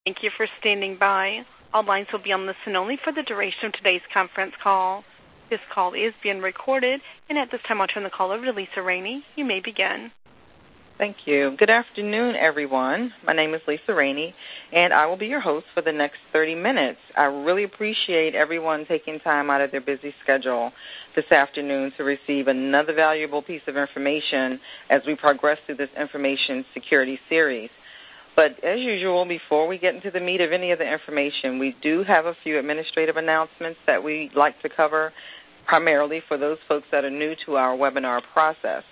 Thank you for standing by. All lines will be on listen only for the duration of today's conference call. This call is being recorded, and at this time I'll turn the call over to Lisa Rainey. You may begin. Thank you. Good afternoon, everyone. My name is Lisa Rainey, and I will be your host for the next 30 minutes. I really appreciate everyone taking time out of their busy schedule this afternoon to receive another valuable piece of information as we progress through this information security series. But as usual, before we get into the meat of any of the information, we do have a few administrative announcements that we'd like to cover, primarily for those folks that are new to our webinar process.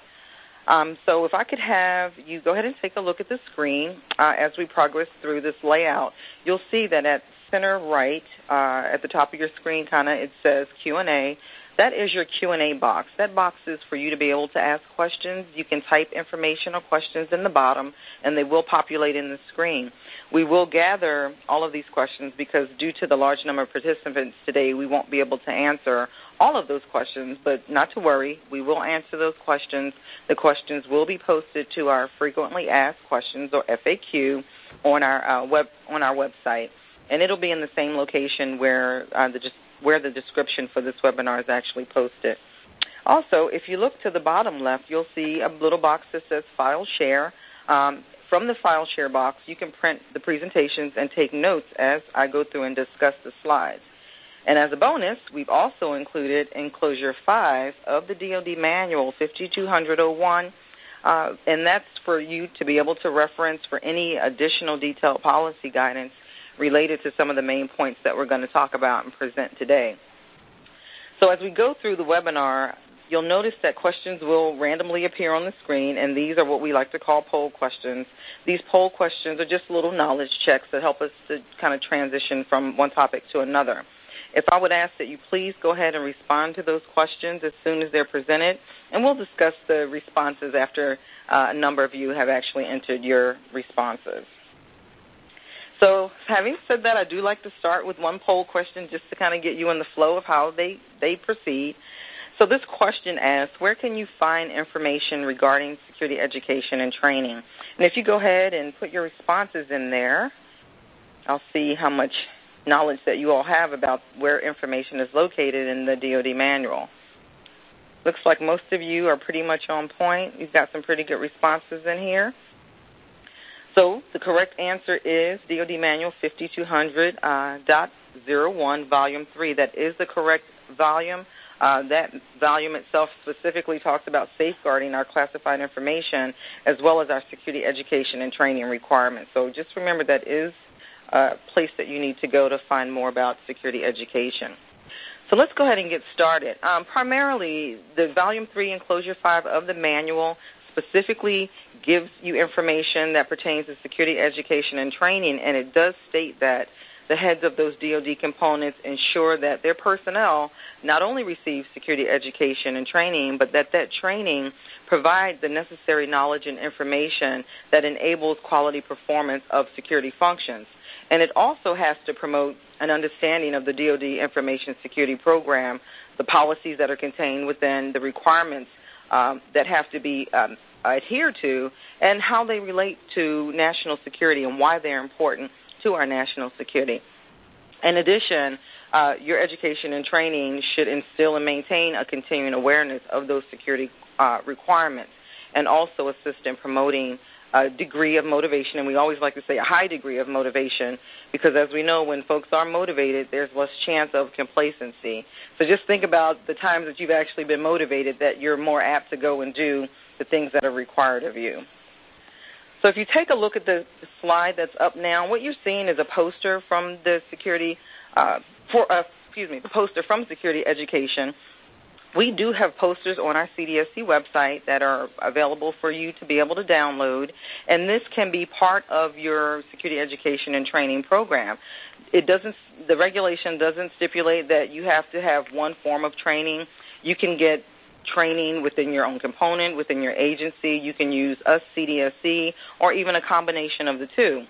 So if I could have you go ahead and take a look at the screen as we progress through this layout, you'll see that at center right at the top of your screen, it says Q&A. That is your Q&A box. That box is for you to be able to ask questions. You can type information or questions in the bottom, and they will populate in the screen. We will gather all of these questions because due to the large number of participants today, we won't be able to answer all of those questions, but not to worry. We will answer those questions. The questions will be posted to our frequently asked questions, or FAQ, on our website, and it'll be in the same location where the description for this webinar is actually posted. Also, if you look to the bottom left, you'll see a little box that says File Share. From the File Share box, you can print the presentations and take notes as I go through and discuss the slides. And as a bonus, we've also included Enclosure 5 of the DoD Manual 5200-01, and that's for you to be able to reference for any additional detailed policy guidance related to some of the main points that we're going to talk about and present today. So as we go through the webinar, you'll notice that questions will randomly appear on the screen, and these are what we like to call poll questions. These poll questions are just little knowledge checks that help us to kind of transition from one topic to another. If I would ask that you please go ahead and respond to those questions as soon as they're presented, and we'll discuss the responses after a number of you have actually entered your responses. So having said that, I do like to start with one poll question just to kind of get you in the flow of how they proceed. So this question asks, where can you find information regarding security education and training? And if you go ahead and put your responses in there, I'll see how much knowledge that you all have about where information is located in the DoD Manual. Looks like most of you are pretty much on point. You've got some pretty good responses in here. So the correct answer is DoD Manual 5200.01, Volume 3. That is the correct volume. That volume itself specifically talks about safeguarding our classified information as well as our security education and training requirements. So just remember that is a place that you need to go to find more about security education. So let's go ahead and get started. Primarily, the Volume 3, Enclosure 5 of the manual specifically gives you information that pertains to security education and training, and it does state that the heads of those DoD components ensure that their personnel not only receive security education and training, but that training provides the necessary knowledge and information that enables quality performance of security functions. And it also has to promote an understanding of the DoD Information Security Program, the policies that are contained within, the requirements that have to be adhered to, and how they relate to national security and why they're important to our national security. In addition, your education and training should instill and maintain a continuing awareness of those security requirements, and also assist in promoting a degree of motivation, and we always like to say a high degree of motivation, because as we know, when folks are motivated, there's less chance of complacency. So just think about the times that you've actually been motivated, that you're more apt to go and do the things that are required of you. So if you take a look at the slide that's up now, what you're seeing is a poster from the poster from Security Education. We do have posters on our CDSE website that are available for you to be able to download, and this can be part of your security education and training program. The regulation doesn't stipulate that you have to have one form of training. You can get training within your own component, within your agency. You can use a CDSE or even a combination of the two.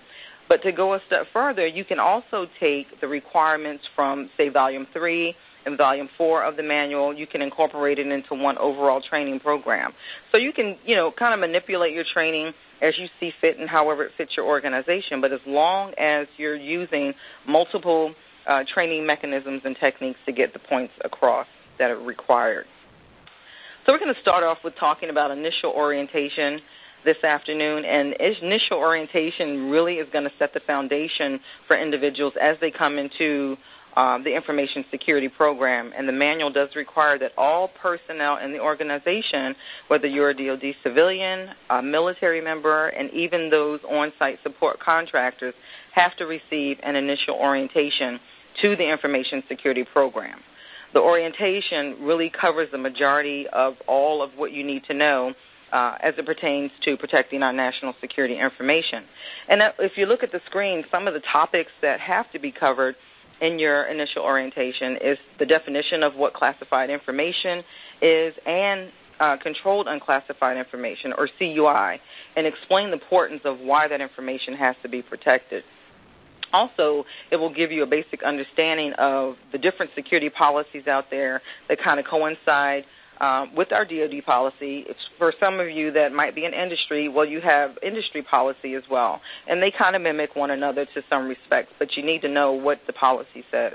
But to go a step further, you can also take the requirements from, say, Volume 3 and Volume 4 of the manual. You can incorporate it into one overall training program. So you can, kind of manipulate your training as you see fit and however it fits your organization, but as long as you're using multiple training mechanisms and techniques to get the points across that are required. So we're going to start off with talking about initial orientation this afternoon, and initial orientation really is going to set the foundation for individuals as they come into the information security program. And the manual does require that all personnel in the organization, whether you're a DoD civilian, a military member, and even those on-site support contractors, have to receive an initial orientation to the information security program. The orientation really covers the majority of all of what you need to know as it pertains to protecting our national security information. And if you look at the screen, some of the topics that have to be covered in your initial orientation is the definition of what classified information is and controlled unclassified information, or CUI, and explain the importance of why that information has to be protected. Also, it will give you a basic understanding of the different security policies out there that kind of coincide with our DoD policy. It's for some of you that might be in industry, well, you have industry policy as well, and they kind of mimic one another to some respects, but you need to know what the policy says.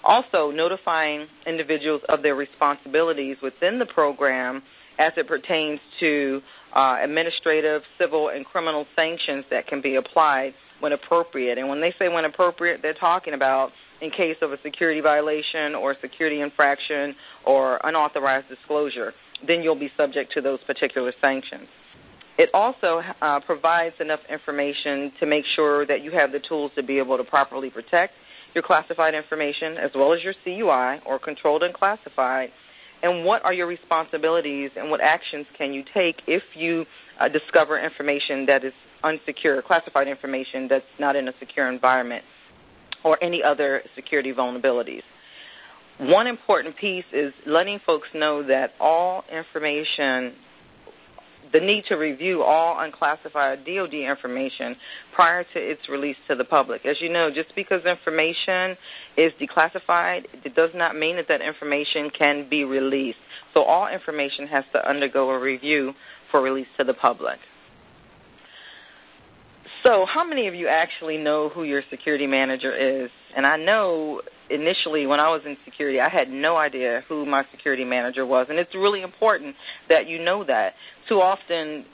Also, notifying individuals of their responsibilities within the program as it pertains to administrative, civil, and criminal sanctions that can be applied when appropriate. And when they say when appropriate, they're talking about in case of a security violation or security infraction or unauthorized disclosure, then you'll be subject to those particular sanctions. It also provides enough information to make sure that you have the tools to be able to properly protect your classified information as well as your CUI, or controlled and classified, and what are your responsibilities and what actions can you take if you discover information that is unsecure, classified information that's not in a secure environment, or any other security vulnerabilities. One important piece is letting folks know that all information, the need to review all unclassified DoD information prior to its release to the public. As you know, just because information is declassified, it does not mean that that information can be released. So all information has to undergo a review for release to the public. So how many of you actually know who your security manager is? And I know initially when I was in security, I had no idea who my security manager was. And it's really important that you know that. Too often,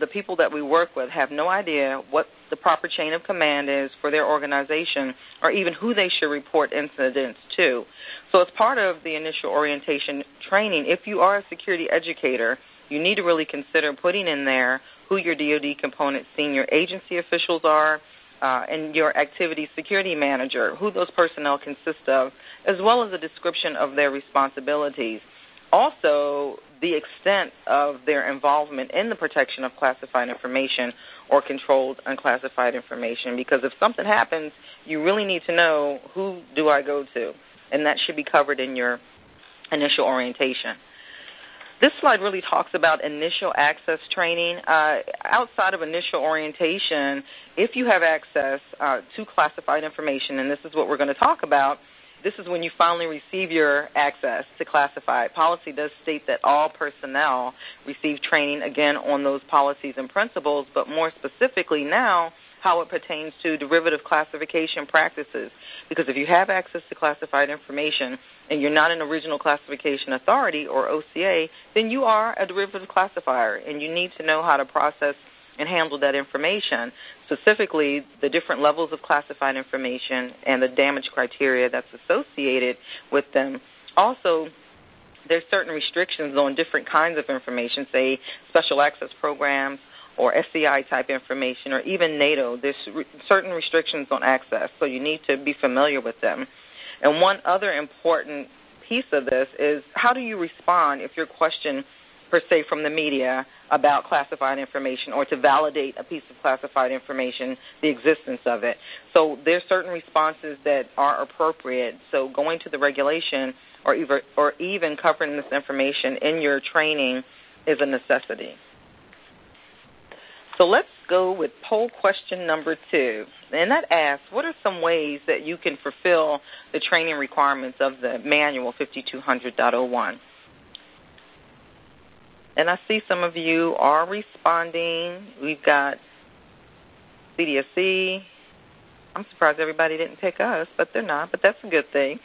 the people that we work with have no idea what the proper chain of command is for their organization, or even who they should report incidents to. So as part of the initial orientation training, if you are a security educator, you need to really consider putting in there who your DoD component senior agency officials are, and your activity security manager, who those personnel consist of, as well as a description of their responsibilities. Also, the extent of their involvement in the protection of classified information or controlled unclassified information, because if something happens, you really need to know who do I go to, and that should be covered in your initial orientation. This slide really talks about initial access training. Outside of initial orientation, if you have access to classified information, and this is what we're going to talk about, this is when you finally receive your access to classified. Policy does state that all personnel receive training, again, on those policies and principles, but more specifically now, how it pertains to derivative classification practices. Because if you have access to classified information and you're not an original classification authority, or OCA, then you are a derivative classifier, and you need to know how to process and handle that information, specifically the different levels of classified information and the damage criteria that's associated with them. Also, there's certain restrictions on different kinds of information, say special access programs or SCI-type information, or even NATO. There's certain restrictions on access, so you need to be familiar with them. And one other important piece of this is, how do you respond if you're questioned, per se, from the media about classified information, or to validate a piece of classified information, the existence of it? So there's certain responses that are appropriate. So going to the regulation or even covering this information in your training is a necessity. So let's go with poll question number 2. And that asks, what are some ways that you can fulfill the training requirements of the manual 5200.01? And I see some of you are responding. We've got CDSE. I'm surprised everybody didn't pick us, but they're not, but that's a good thing.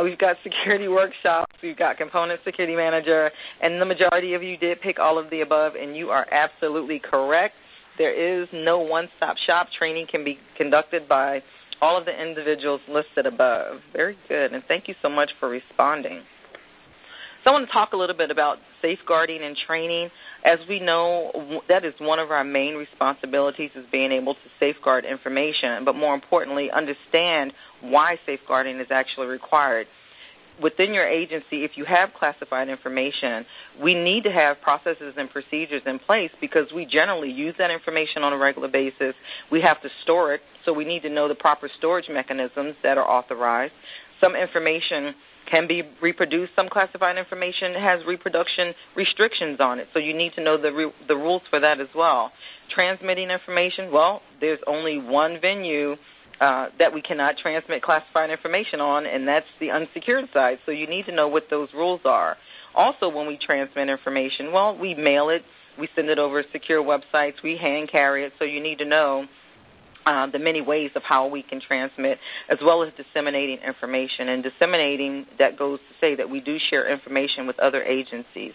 We've got security workshops. We've got component security manager, and the majority of you did pick all of the above, and you are absolutely correct. There is no one-stop shop. Training can be conducted by all of the individuals listed above. Very good, and thank you so much for responding. So I want to talk a little bit about safeguarding and training. As we know, that is one of our main responsibilities, is being able to safeguard information, but more importantly, understand why safeguarding is actually required. Within your agency, if you have classified information, we need to have processes and procedures in place because we generally use that information on a regular basis. We have to store it, so we need to know the proper storage mechanisms that are authorized. Some information can be reproduced. Some classified information has reproduction restrictions on it, so you need to know the rules for that as well. Transmitting information, well, there's only one venue that we cannot transmit classified information on, and that's the unsecured side, so you need to know what those rules are. Also, when we transmit information, well, we mail it, we send it over secure websites, we hand carry it, so you need to know the many ways of how we can transmit, as well as disseminating information. And disseminating, that goes to say that we do share information with other agencies.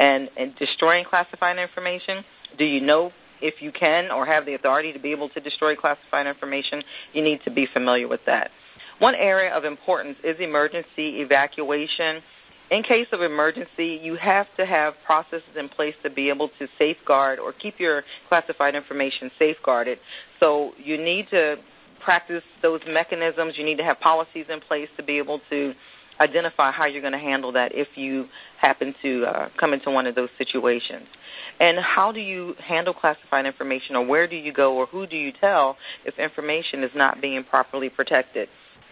And destroying classified information, do you know if you can or have the authority to be able to destroy classified information? You need to be familiar with that. One area of importance is emergency evacuation. In case of emergency, you have to have processes in place to be able to safeguard or keep your classified information safeguarded. So you need to practice those mechanisms. You need to have policies in place to be able to identify how you're going to handle that if you happen to come into one of those situations. And how do you handle classified information, or where do you go, or who do you tell if information is not being properly protected?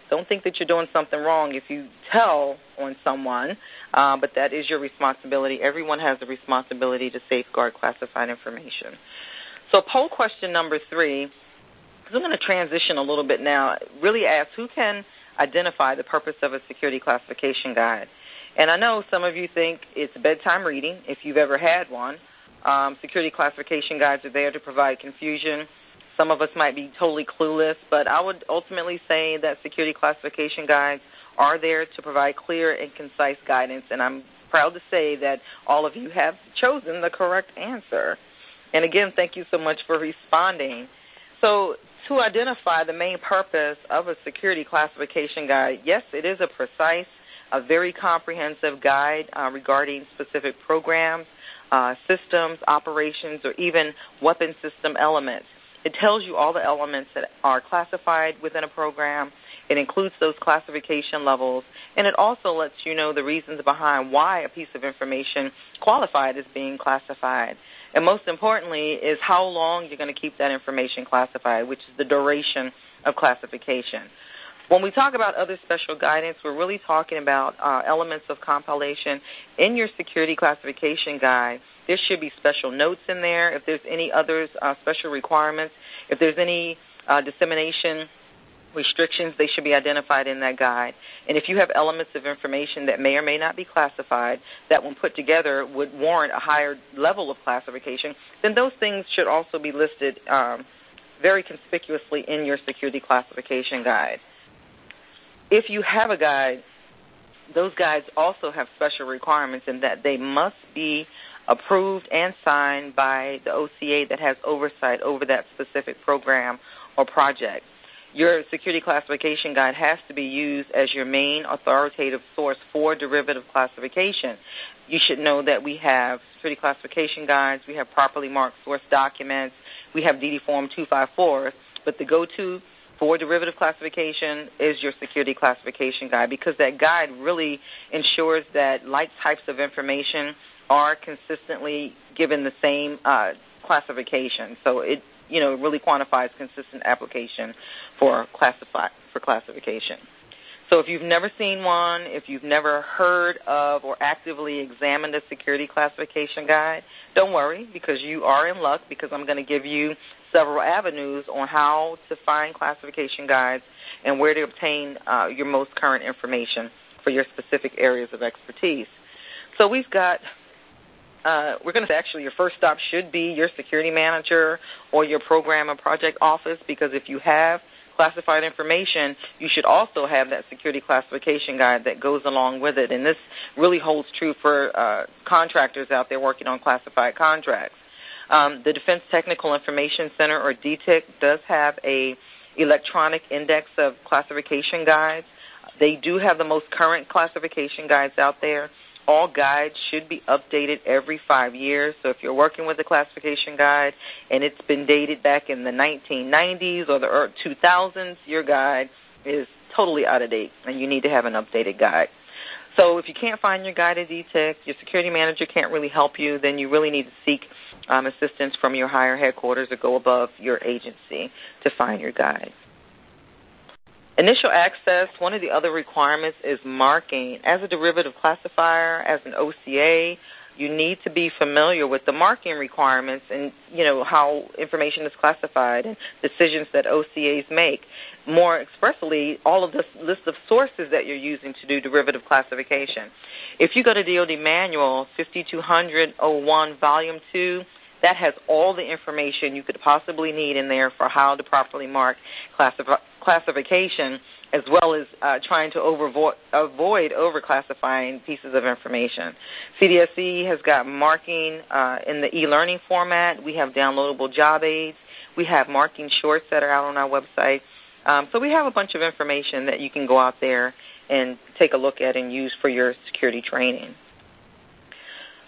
Don't think that you're doing something wrong if you tell on someone, but that is your responsibility. Everyone has a responsibility to safeguard classified information. So poll question number 3, because I'm going to transition a little bit now, really ask who can identify the purpose of a security classification guide. And I know some of you think it's bedtime reading, if you've ever had one. Security classification guides are there to provide confusion. Some of us might be totally clueless, but I would ultimately say that security classification guides are there to provide clear and concise guidance, and I'm proud to say that all of you have chosen the correct answer. And again, thank you so much for responding. So to identify the main purpose of a security classification guide, yes, it is a precise, a very comprehensive guide regarding specific programs, systems, operations, or even weapon system elements. It tells you all the elements that are classified within a program. It includes those classification levels, and it also lets you know the reasons behind why a piece of information qualified as being classified. And most importantly is how long you're going to keep that information classified, which is the duration of classification. When we talk about other special guidance, we're really talking about elements of compilation. In your security classification guide, there should be special notes in there if there's any other special requirements. If there's any dissemination restrictions, they should be identified in that guide. And if you have elements of information that may or may not be classified, that when put together would warrant a higher level of classification, then those things should also be listed very conspicuously in your security classification guide. If you have a guide, those guides also have special requirements in that they must be approved and signed by the OCA that has oversight over that specific program or project. Your security classification guide has to be used as your main authoritative source for derivative classification. You should know that we have security classification guides, we have properly marked source documents, we have DD Form 254, but the go-to for derivative classification is your security classification guide, because that guide really ensures that like types of information are consistently given the same classification. So it really quantifies consistent application for classification. So if you've never seen one, if you've never heard of or actively examined a security classification guide, don't worry, because you are in luck, because I'm going to give you several avenues on how to find classification guides and where to obtain your most current information for your specific areas of expertise. So we've got we're going to say actually your first stop should be your security manager or your program and project office, because if you have classified information, you should also have that security classification guide that goes along with it. And this really holds true for contractors out there working on classified contracts. The Defense Technical Information Center, or DTIC, does have a electronic index of classification guides. They do have the most current classification guides out there. All guides should be updated every 5 years. So if you're working with a classification guide and it's been dated back in the 1990s or the 2000s, your guide is totally out of date, and you need to have an updated guide. So if you can't find your guide at DTIC, your security manager can't really help you, then you really need to seek assistance from your higher headquarters or go above your agency to find your guide. Initial access, one of the other requirements is marking. As a derivative classifier, as an OCA, you need to be familiar with the marking requirements and, how information is classified and decisions that OCAs make. More expressly, all of the list of sources that you're using to do derivative classification. If you go to DoD Manual 5200-01 Volume 2, that has all the information you could possibly need in there for how to properly mark classification, as well as trying to avoid overclassifying pieces of information. CDSE has got marking in the e-learning format. We have downloadable job aids. We have marking shorts that are out on our website. So we have a bunch of information that you can go out there and take a look at and use for your security training.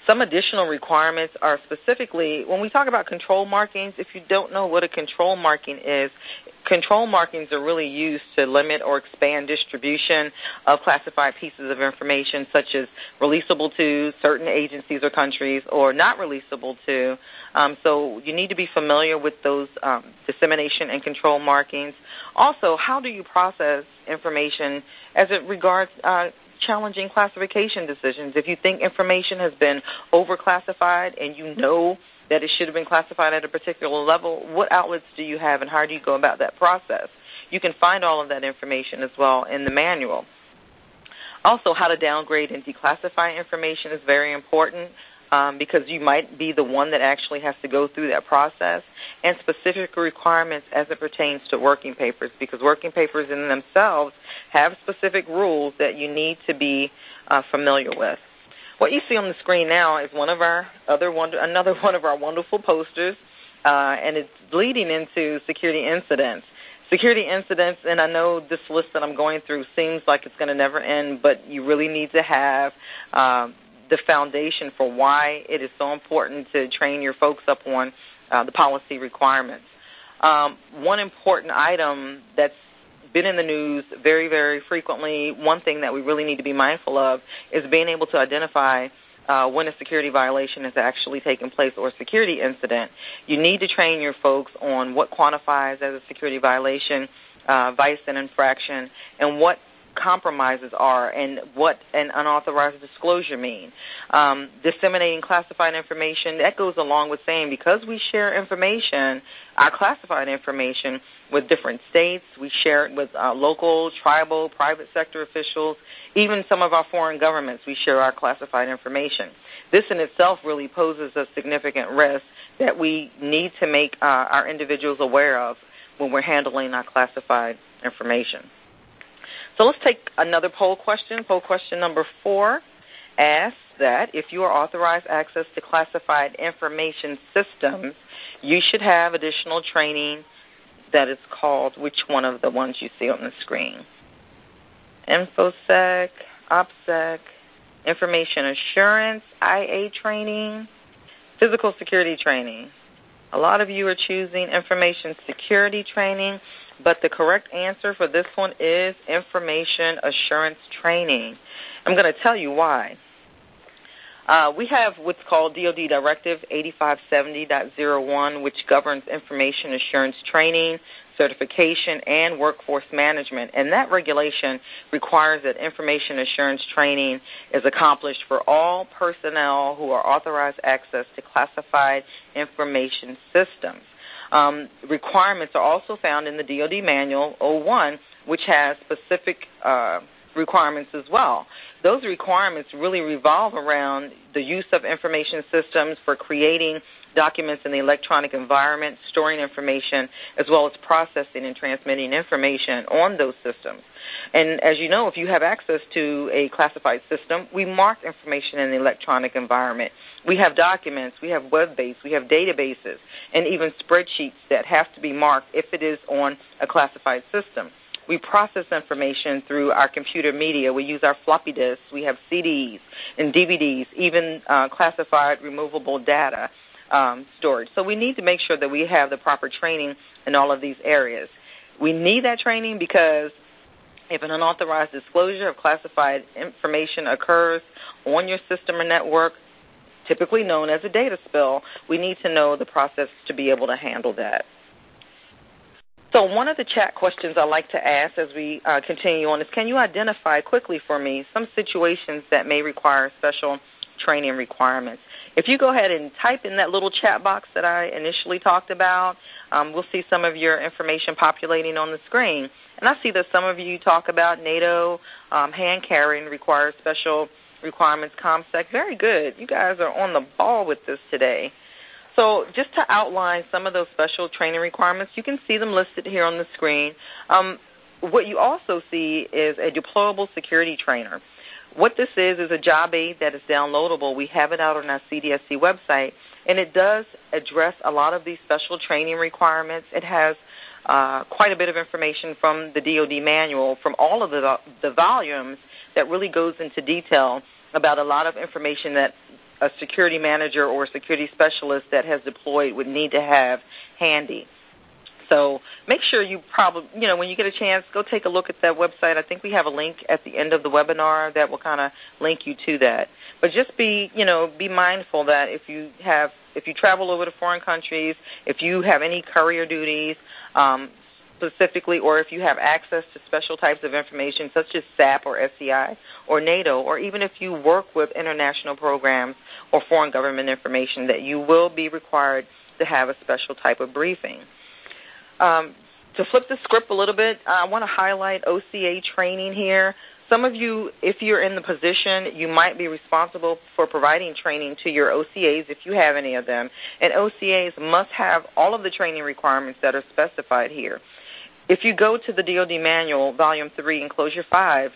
Some additional requirements are specifically, when we talk about control markings, if you don't know what a control marking is, control markings are really used to limit or expand distribution of classified pieces of information, such as releasable to certain agencies or countries or not releasable to. So you need to be familiar with those dissemination and control markings. Also, how do you process information as it regards challenging classification decisions? If you think information has been overclassified and you know that it should have been classified at a particular level, what outlets do you have and how do you go about that process? You can find all of that information as well in the manual. Also, how to downgrade and declassify information is very important because you might be the one that actually has to go through that process, and specific requirements as it pertains to working papers, because working papers in themselves have specific rules that you need to be familiar with. What you see on the screen now is another one of our wonderful posters, and it's leading into security incidents. Security incidents, and I know this list that I'm going through seems like it's going to never end, but you really need to have the foundation for why it is so important to train your folks up on the policy requirements. One important item that's been in the news very, very frequently, one thing that we really need to be mindful of is being able to identify when a security violation has actually taken place or a security incident. You need to train your folks on what quantifies as a security violation, vice and infraction, and what compromises are and what an unauthorized disclosure mean. Disseminating classified information, that goes along with saying because we share information, our classified information, with different states, we share it with local, tribal, private sector officials, even some of our foreign governments, we share our classified information. This in itself really poses a significant risk that we need to make our individuals aware of when we're handling our classified information. So let's take another poll question. Poll question number 4 asks that if you are authorized access to classified information systems, you should have additional training that is called, which one of the ones you see on the screen? InfoSec, OPSEC, Information Assurance, IA training, Physical Security training. A lot of you are choosing Information Security training, but the correct answer for this one is Information Assurance training. I'm going to tell you why. We have what's called DoD Directive 8570.01, which governs information assurance training, certification, and workforce management. And that regulation requires that information assurance training is accomplished for all personnel who are authorized access to classified information systems. Requirements are also found in the DoD Manual 01, which has specific requirements as well. Those requirements really revolve around the use of information systems for creating documents in the electronic environment, storing information, as well as processing and transmitting information on those systems. And as you know, if you have access to a classified system, we mark information in the electronic environment. We have documents, we have web-based, we have databases, and even spreadsheets that have to be marked if it is on a classified system. We process information through our computer media. We use our floppy disks. We have CDs and DVDs, even classified removable data storage. So we need to make sure that we have the proper training in all of these areas. We need that training because if an unauthorized disclosure of classified information occurs on your system or network, typically known as a data spill, we need to know the process to be able to handle that. So one of the chat questions I like to ask as we continue on is, can you identify quickly for me some situations that may require special training requirements? If you go ahead and type in that little chat box that I initially talked about, we'll see some of your information populating on the screen. And I see that some of you talk about NATO hand carrying requires special requirements, ComSec. Very good. You guys are on the ball with this today. So just to outline some of those special training requirements, you can see them listed here on the screen. What you also see is a deployable security trainer. What this is a job aid that is downloadable. We have it out on our CDSE website, and it does address a lot of these special training requirements. It has quite a bit of information from the DoD Manual, from all of the volumes that really goes into detail about a lot of information that a security manager or a security specialist that has deployed would need to have handy. So make sure you when you get a chance, go take a look at that website. I think we have a link at the end of the webinar that will kind of link you to that. But just be mindful that if you travel over to foreign countries, if you have any courier duties, specifically, or if you have access to special types of information such as SAP or SCI or NATO, or even if you work with international programs or foreign government information, that you will be required to have a special type of briefing. To flip the script a little bit, I want to highlight OCA training here. Some of you, if you're in the position, you might be responsible for providing training to your OCAs if you have any of them. And OCAs must have all of the training requirements that are specified here. If you go to the DoD Manual, Volume 3, Enclosure 5,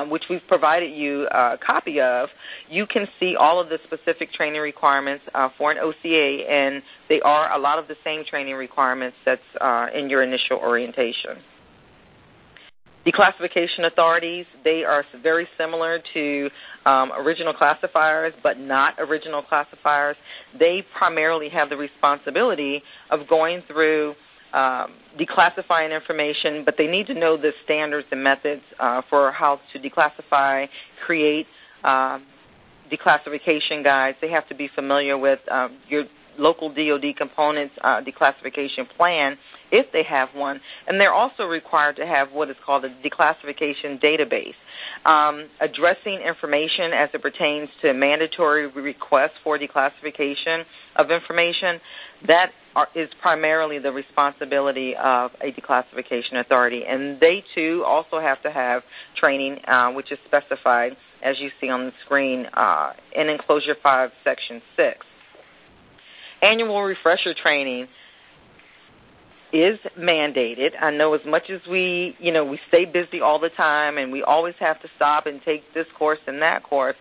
which we've provided you a copy of, you can see all of the specific training requirements for an OCA, and they are a lot of the same training requirements that's in your initial orientation. Declassification authorities, they are very similar to original classifiers, but not original classifiers. They primarily have the responsibility of going through declassifying information, but they need to know the standards and methods for how to declassify, create declassification guides. They have to be familiar with your local DoD components declassification plan, if they have one, and they're also required to have what is called a declassification database, addressing information as it pertains to mandatory requests for declassification of information. That is primarily the responsibility of a declassification authority, and they too also have to have training, which is specified, as you see on the screen, in Enclosure 5, Section 6. Annual refresher training is mandated. I know as much as we stay busy all the time and we always have to stop and take this course and that course,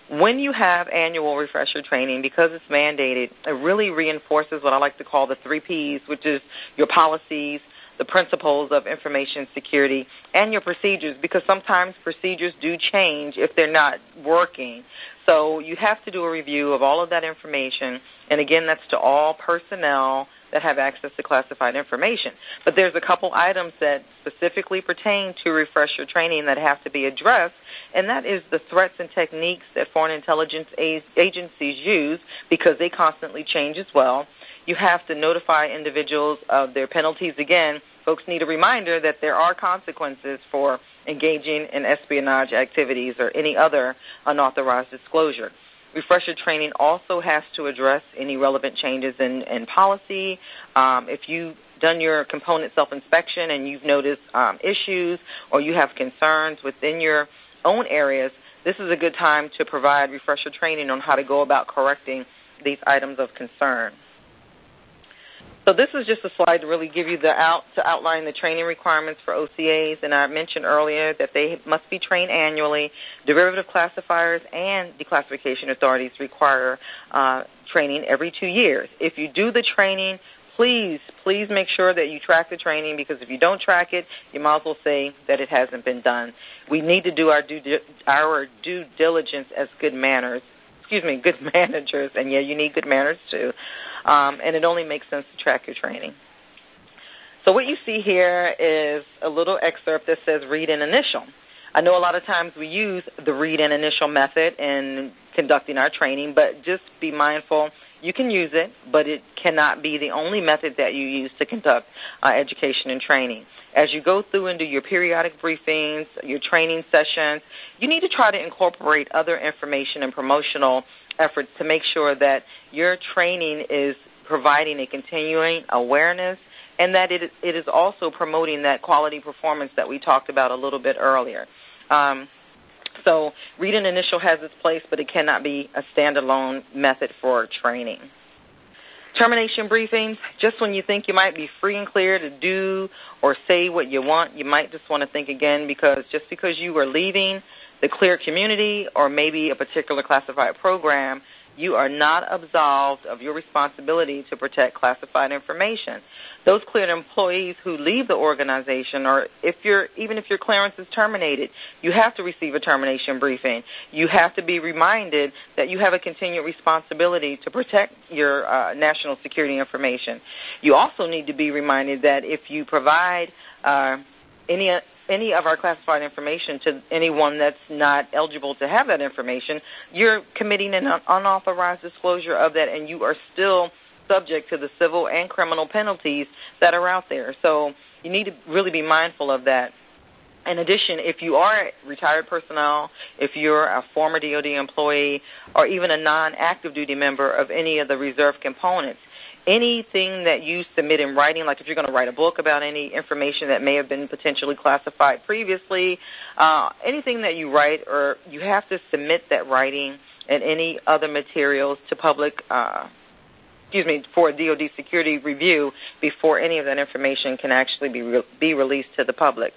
when you have annual refresher training, because it's mandated, it really reinforces what I like to call the 3 Ps, which is your policies, the principles of information security, and your procedures, because sometimes procedures do change if they're not working. So you have to do a review of all of that information, and again, that's to all personnel that have access to classified information. But there's a couple items that specifically pertain to refresher training that have to be addressed, and that is the threats and techniques that foreign intelligence agencies use, because they constantly change as well. You have to notify individuals of their penalties. Again, folks need a reminder that there are consequences for engaging in espionage activities or any other unauthorized disclosure. Refresher training also has to address any relevant changes in policy. If you done your component self-inspection and you've noticed issues or you have concerns within your own areas, this is a good time to provide refresher training on how to go about correcting these items of concern. So this is just a slide to really give you to outline the training requirements for OCAs, and I mentioned earlier that they must be trained annually. Derivative classifiers and declassification authorities require training every 2 years. If you do the training, please make sure that you track the training, because if you don't track it, you might as well say that it hasn't been done. We need to do our due diligence as good managers, and yeah, you need good manners too. And it only makes sense to track your training. So what you see here is a little excerpt that says read and initial. I know a lot of times we use the read and initial method in conducting our training, but just be mindful, you can use it, but it cannot be the only method that you use to conduct education and training. As you go through and do your periodic briefings, your training sessions, you need to try to incorporate other information and promotional efforts to make sure that your training is providing a continuing awareness and that it is also promoting that quality performance that we talked about a little bit earlier. So read and initial has its place, but it cannot be a standalone method for training. Termination briefings, just when you think you might be free and clear to do or say what you want, you might just want to think again, because just because you are leaving the clear community or maybe a particular classified program, you are not absolved of your responsibility to protect classified information. Those cleared employees who leave the organization, or even if your clearance is terminated, you have to receive a termination briefing. You have to be reminded that you have a continued responsibility to protect your national security information. You also need to be reminded that if you provide any of our classified information to anyone that's not eligible to have that information, you're committing an unauthorized disclosure of that, and you are still subject to the civil and criminal penalties that are out there. So you need to really be mindful of that. In addition, if you are retired personnel, if you're a former DoD employee, or even a non-active duty member of any of the reserve components, anything that you submit in writing, like if you're going to write a book about any information that may have been potentially classified previously, anything that you write, or you have to submit that writing and any other materials to for DoD security review before any of that information can actually be released to the public.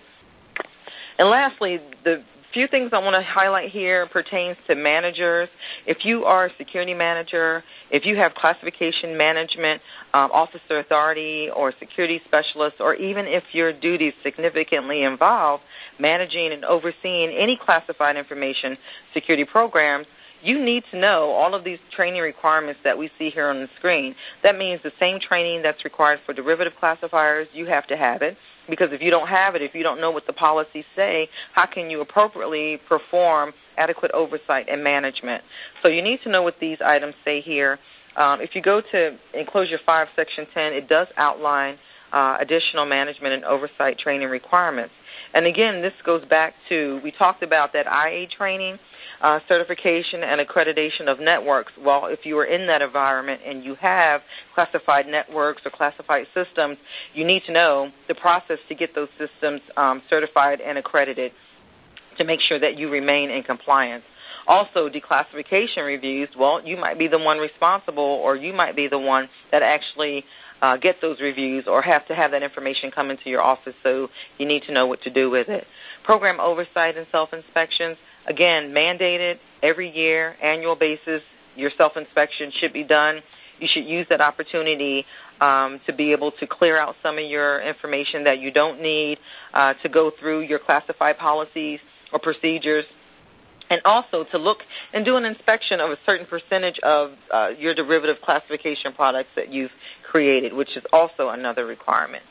And lastly, the few things I want to highlight here pertains to managers. If you are a security manager, if you have classification management, officer authority, or security specialist, or even if your duties significantly involve managing and overseeing any classified information security programs, you need to know all of these training requirements that we see here on the screen. That means the same training that's required for derivative classifiers, you have to have it. Because if you don't have it, if you don't know what the policies say, how can you appropriately perform adequate oversight and management? So you need to know what these items say here. If you go to Enclosure 5, Section 10, it does outline additional management and oversight training requirements. And again, this goes back to, we talked about that IA training, certification and accreditation of networks. Well, if you are in that environment and you have classified networks or classified systems, you need to know the process to get those systems certified and accredited to make sure that you remain in compliance. Also, declassification reviews, well, you might be the one responsible, or you might be the one that actually get those reviews or have to have that information come into your office, so you need to know what to do with it. Program oversight and self-inspections, again, mandated every year, annual basis, your self-inspection should be done. You should use that opportunity to be able to clear out some of your information that you don't need, to go through your classified policies or procedures, and also to look and do an inspection of a certain percentage of your derivative classification products that you've created, which is also another requirement.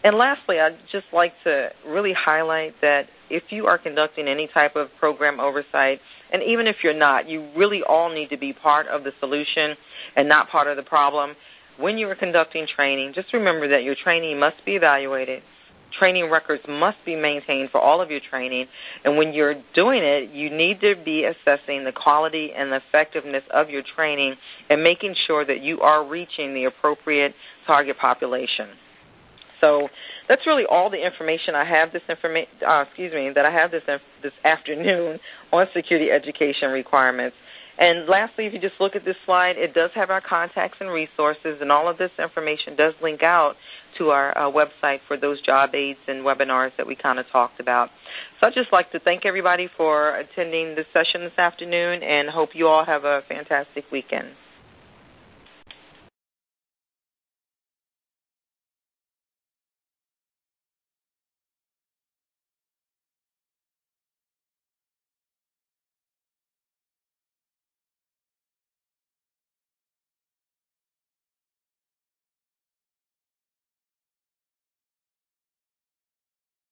And lastly, I'd just like to really highlight that if you are conducting any type of program oversight, and even if you're not, you really all need to be part of the solution and not part of the problem. When you are conducting training, just remember that your training must be evaluated. Training records must be maintained for all of your training, and when you're doing it, you need to be assessing the quality and the effectiveness of your training and making sure that you are reaching the appropriate target population. So that's really all the information I have this afternoon on security education requirements. And lastly, if you just look at this slide, it does have our contacts and resources, and all of this information does link out to our website for those job aids and webinars that we kind of talked about. So I'd just like to thank everybody for attending this session this afternoon, and hope you all have a fantastic weekend.